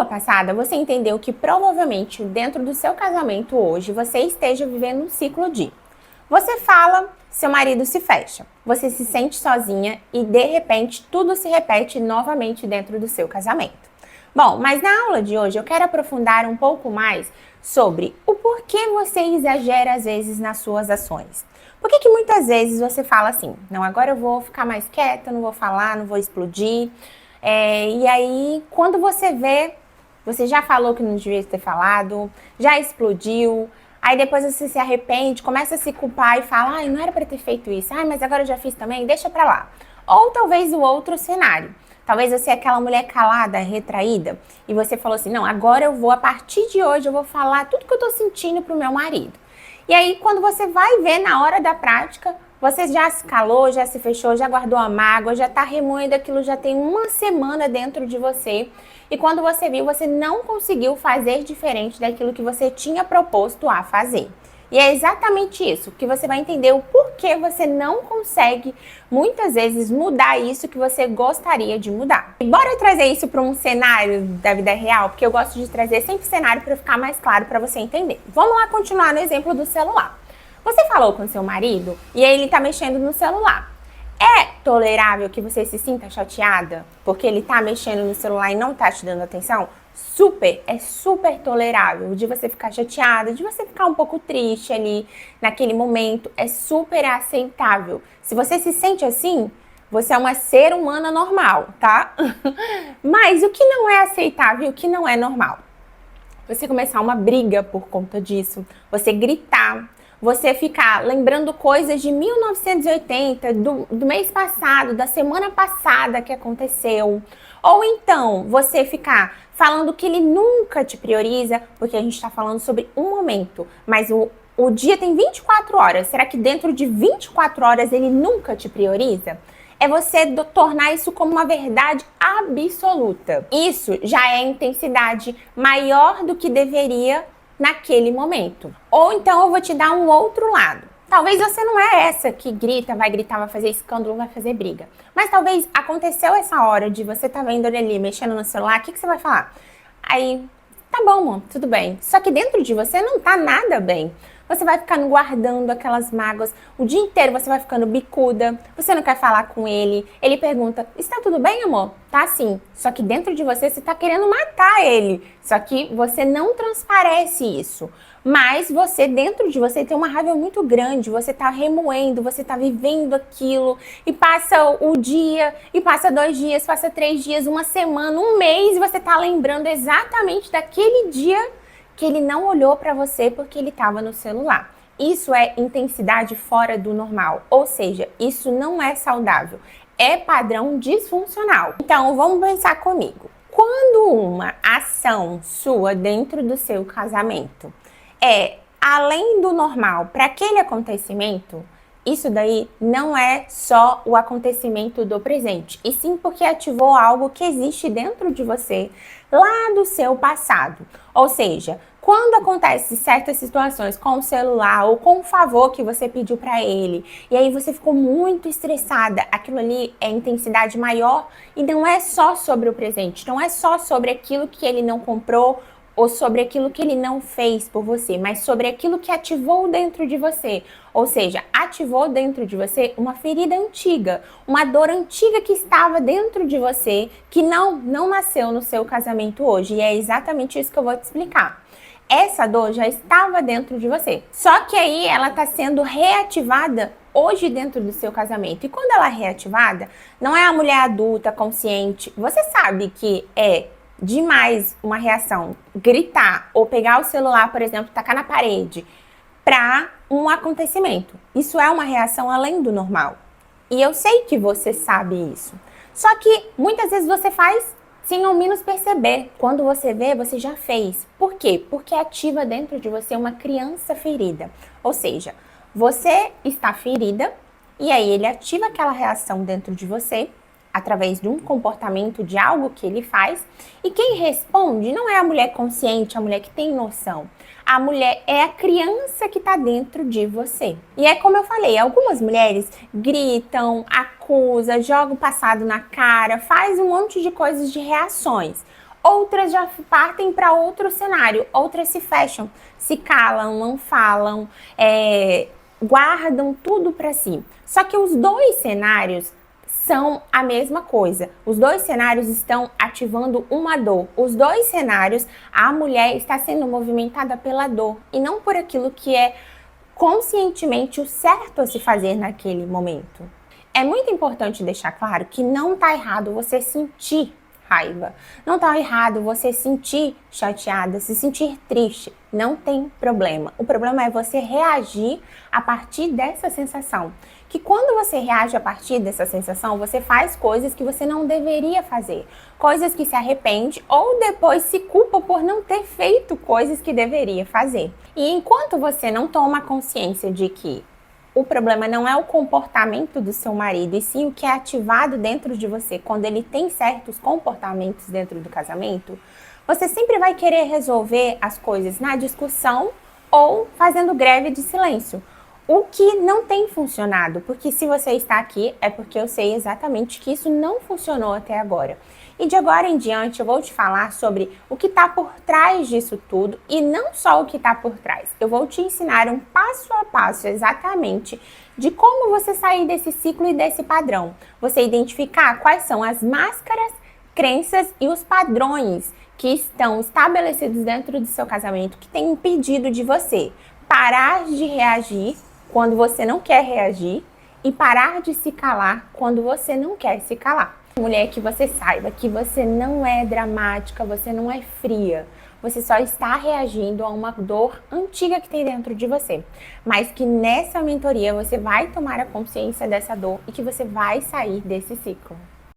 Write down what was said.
aula passada, você entendeu que provavelmente dentro do seu casamento hoje, você esteja vivendo um ciclo de você fala, seu marido se fecha, você se sente sozinha e de repente tudo se repete novamente dentro do seu casamento. Bom, mas na aula de hoje eu quero aprofundar um pouco mais sobre o porquê você exagera às vezes nas suas ações. Por que muitas vezes você fala assim, não, agora eu vou ficar mais quieta, não vou falar, não vou explodir. E aí, quando você vê, você já falou que não devia ter falado, já explodiu, aí depois você se arrepende, começa a se culpar e fala, ai, não era para ter feito isso, ai, mas agora eu já fiz também, deixa pra lá. Ou talvez o outro cenário. Talvez você é aquela mulher calada, retraída, e você falou assim, não, agora eu vou, a partir de hoje, eu vou falar tudo que eu tô sentindo pro meu marido. E aí, quando você vai ver na hora da prática, você já se calou, já se fechou, já guardou a mágoa, já tá remoendo aquilo, já tem uma semana dentro de você. E quando você viu, você não conseguiu fazer diferente daquilo que você tinha proposto a fazer. E é exatamente isso, que você vai entender o porquê você não consegue, muitas vezes, mudar isso que você gostaria de mudar. E bora trazer isso para um cenário da vida real, porque eu gosto de trazer sempre cenário para ficar mais claro para você entender. Vamos lá continuar no exemplo do celular. Você falou com seu marido e ele tá mexendo no celular. É tolerável que você se sinta chateada porque ele tá mexendo no celular e não tá te dando atenção? É super tolerável de você ficar chateada, de você ficar um pouco triste ali naquele momento. É super aceitável. Se você se sente assim, você é uma ser humana normal, tá? Mas o que não é aceitável e o que não é normal? Você começar uma briga por conta disso, você gritar, você ficar lembrando coisas de 1980, do mês passado, da semana passada que aconteceu. Ou então, você ficar falando que ele nunca te prioriza, porque a gente está falando sobre um momento, mas o dia tem 24 horas. Será que dentro de 24 horas ele nunca te prioriza? É você tornar isso como uma verdade absoluta. Isso já é intensidade maior do que deveria naquele momento. Ou então eu vou te dar um outro lado. Talvez você não é essa que grita, vai fazer escândalo, vai fazer briga. Mas talvez aconteceu essa hora de você tá vendo ele ali, mexendo no celular, o que você vai falar? Aí, tá bom, amor, tudo bem. Só que dentro de você não tá nada bem. Você vai ficando guardando aquelas mágoas. O dia inteiro você vai ficando bicuda. Você não quer falar com ele. Ele pergunta, está tudo bem, amor? Tá sim. Só que dentro de você, você tá querendo matar ele. Só que você não transparece isso. Mas você, dentro de você, tem uma raiva muito grande. Você tá remoendo, você tá vivendo aquilo. E passa o dia, e passa 2 dias, passa 3 dias, uma semana, um mês. E você tá lembrando exatamente daquele dia que ele não olhou para você porque ele estava no celular. Isso é intensidade fora do normal, ou seja, isso não é saudável, é padrão disfuncional. Então, vamos pensar comigo. Quando uma ação sua dentro do seu casamento é além do normal para aquele acontecimento, isso daí não é só o acontecimento do presente, e sim porque ativou algo que existe dentro de você lá do seu passado. Ou seja, quando acontece certas situações com o celular ou com o favor que você pediu para ele, e aí você ficou muito estressada, aquilo ali é intensidade maior e não é só sobre o presente, não é só sobre aquilo que ele não comprou ou sobre aquilo que ele não fez por você, mas sobre aquilo que ativou dentro de você. Ou seja, ativou dentro de você uma ferida antiga, uma dor antiga que estava dentro de você, que não nasceu no seu casamento hoje. E é exatamente isso que eu vou te explicar. Essa dor já estava dentro de você, só que aí ela está sendo reativada hoje dentro do seu casamento. E quando ela é reativada, não é a mulher adulta, consciente. Você sabe que é demais uma reação, gritar ou pegar o celular, por exemplo, tacar na parede para um acontecimento. Isso é uma reação além do normal. E eu sei que você sabe isso. Só que muitas vezes você faz sem ao menos perceber. Quando você vê, você já fez. Por quê? Porque ativa dentro de você uma criança ferida. Ou seja, você está ferida e aí ele ativa aquela reação dentro de você através de um comportamento, de algo que ele faz, e quem responde não é a mulher consciente, a mulher que tem noção. A mulher é a criança que está dentro de você. E é como eu falei, algumas mulheres gritam, acusam, jogam o passado na cara, faz um monte de coisas de reações. Outras já partem para outro cenário, outras se fecham, se calam, não falam, guardam tudo para si. Só que os dois cenários são a mesma coisa. Os dois cenários estão ativando uma dor. Os dois cenários, a mulher está sendo movimentada pela dor e não por aquilo que é conscientemente o certo a se fazer naquele momento. É muito importante deixar claro que não está errado você sentir raiva. Não está errado você sentir chateada, se sentir triste. Não tem problema. O problema é você reagir a partir dessa sensação. Que quando você reage a partir dessa sensação, você faz coisas que você não deveria fazer. Coisas que se arrepende ou depois se culpa por não ter feito coisas que deveria fazer. E enquanto você não toma consciência de que o problema não é o comportamento do seu marido, e sim o que é ativado dentro de você quando ele tem certos comportamentos dentro do casamento, você sempre vai querer resolver as coisas na discussão ou fazendo greve de silêncio. O que não tem funcionado, porque se você está aqui é porque eu sei exatamente que isso não funcionou até agora. E de agora em diante eu vou te falar sobre o que está por trás disso tudo e não só o que está por trás. Eu vou te ensinar um passo a passo exatamente de como você sair desse ciclo e desse padrão. Você identificar quais são as máscaras, crenças e os padrões que estão estabelecidos dentro do seu casamento que têm impedido de você parar de reagir quando você não quer reagir e parar de se calar quando você não quer se calar. Mulher, que você saiba que você não é dramática, você não é fria. Você só está reagindo a uma dor antiga que tem dentro de você. Mas que nessa mentoria você vai tomar a consciência dessa dor e que você vai sair desse ciclo.